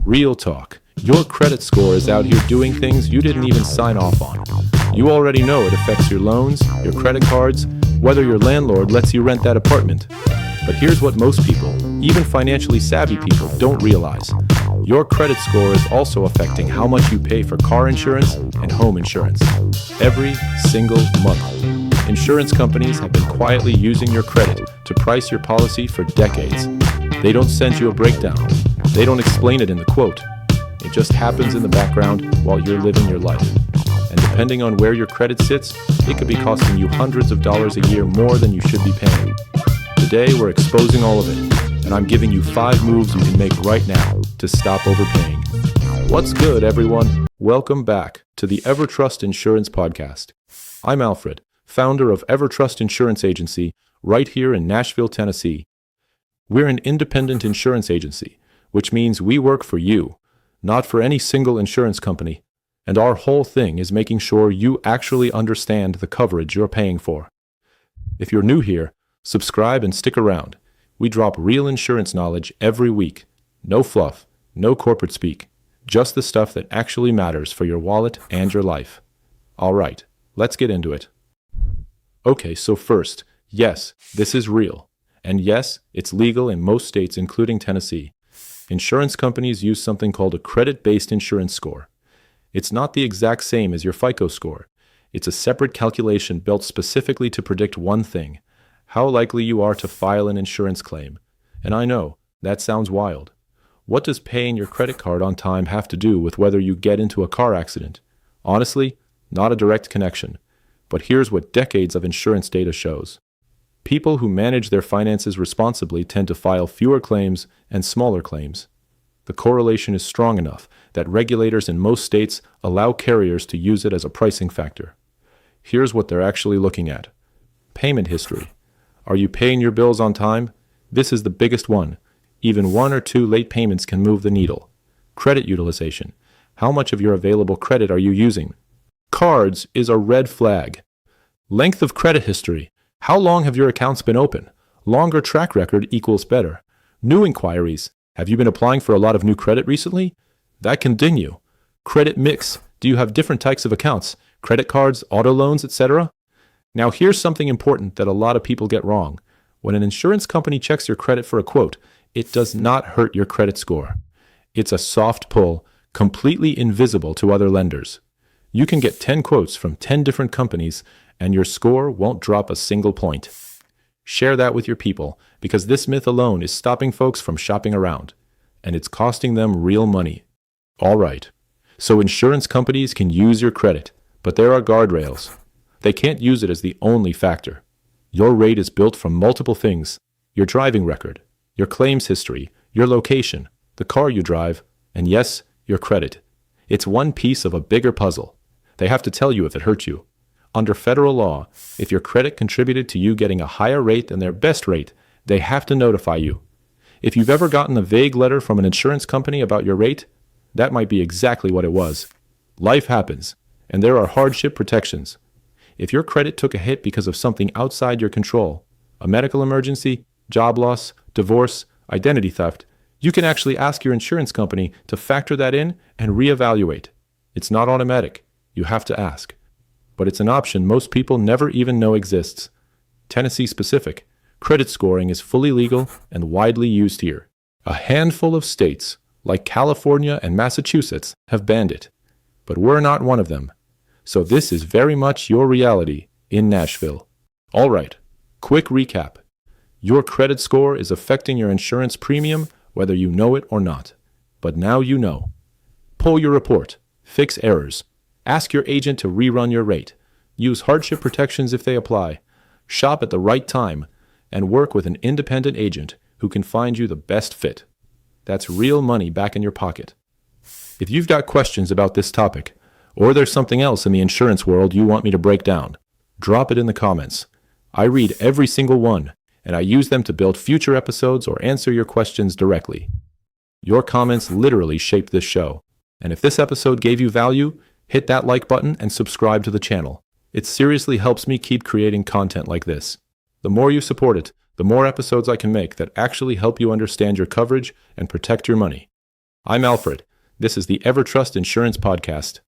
Real talk. Your credit score is out here doing things you didn't even sign off on. You already know it affects your loans, your credit cards, whether your landlord lets you rent that apartment. But here's what most people, even financially savvy people, don't realize. Your credit score is also affecting how much you pay for car insurance and home insurance. Every single month. Insurance companies have been quietly using your credit to price your policy for decades. They don't send you a breakdown. They don't explain it in the quote. It just happens in the background while you're living your life. And depending on where your credit sits, it could be costing you hundreds of dollars a year more than you should be paying. Today, we're exposing all of it, and I'm giving you 5 moves you can make right now to stop overpaying. What's good, everyone? Welcome back to the Evertrust Insurance Podcast. I'm Alfred, founder of Evertrust Insurance Agency, right here in Nashville, Tennessee. We're an independent insurance agency, which means we work for you, not for any single insurance company, and our whole thing is making sure you actually understand the coverage you're paying for. If you're new here, subscribe and stick around. We drop real insurance knowledge every week. No fluff, no corporate speak, just the stuff that actually matters for your wallet and your life. All right, let's get into it. Okay, so first, yes, this is real. And yes, it's legal in most states, including Tennessee. Insurance companies use something called a credit-based insurance score. It's not the exact same as your FICO score. It's a separate calculation built specifically to predict one thing: how likely you are to file an insurance claim. And I know, that sounds wild. What does paying your credit card on time have to do with whether you get into a car accident? Honestly, not a direct connection. But here's what decades of insurance data shows. People who manage their finances responsibly tend to file fewer claims and smaller claims. The correlation is strong enough that regulators in most states allow carriers to use it as a pricing factor. Here's what they're actually looking at. Payment history. Are you paying your bills on time? This is the biggest one. Even 1 or 2 late payments can move the needle. Credit utilization. How much of your available credit are you using? Cards is a red flag. Length of credit history. How long have your accounts been open? Longer track record equals better. New inquiries. Have you been applying for a lot of new credit recently? That can ding you. Credit mix. Do you have different types of accounts? Credit cards, auto loans, etc.? Now here's something important that a lot of people get wrong. When an insurance company checks your credit for a quote, it does not hurt your credit score. It's a soft pull, completely invisible to other lenders. You can get 10 quotes from 10 different companies, and your score won't drop a single point. Share that with your people, because this myth alone is stopping folks from shopping around, and it's costing them real money. All right, so insurance companies can use your credit, but there are guardrails. They can't use it as the only factor. Your rate is built from multiple things: your driving record, your claims history, your location, the car you drive, and yes, your credit. It's one piece of a bigger puzzle. They have to tell you if it hurt you. Under federal law, if your credit contributed to you getting a higher rate than their best rate, they have to notify you. If you've ever gotten a vague letter from an insurance company about your rate, that might be exactly what it was. Life happens, and there are hardship protections. If your credit took a hit because of something outside your control, a medical emergency, job loss, divorce, identity theft, you can actually ask your insurance company to factor that in and reevaluate. It's not automatic. You have to ask. But it's an option most people never even know exists. Tennessee specific, credit scoring is fully legal and widely used here. A handful of states, like California and Massachusetts, have banned it. But we're not one of them. So this is very much your reality in Nashville. All right, quick recap. Your credit score is affecting your insurance premium, whether you know it or not. But now you know. Pull your report. Fix errors. Ask your agent to rerun your rate. Use hardship protections if they apply. Shop at the right time. And work with an independent agent who can find you the best fit. That's real money back in your pocket. If you've got questions about this topic, or there's something else in the insurance world you want me to break down, drop it in the comments. I read every single one, and I use them to build future episodes or answer your questions directly. Your comments literally shape this show. And if this episode gave you value, hit that like button and subscribe to the channel. It seriously helps me keep creating content like this. The more you support it, the more episodes I can make that actually help you understand your coverage and protect your money. I'm Alfred. This is the Evertrust Insurance Podcast.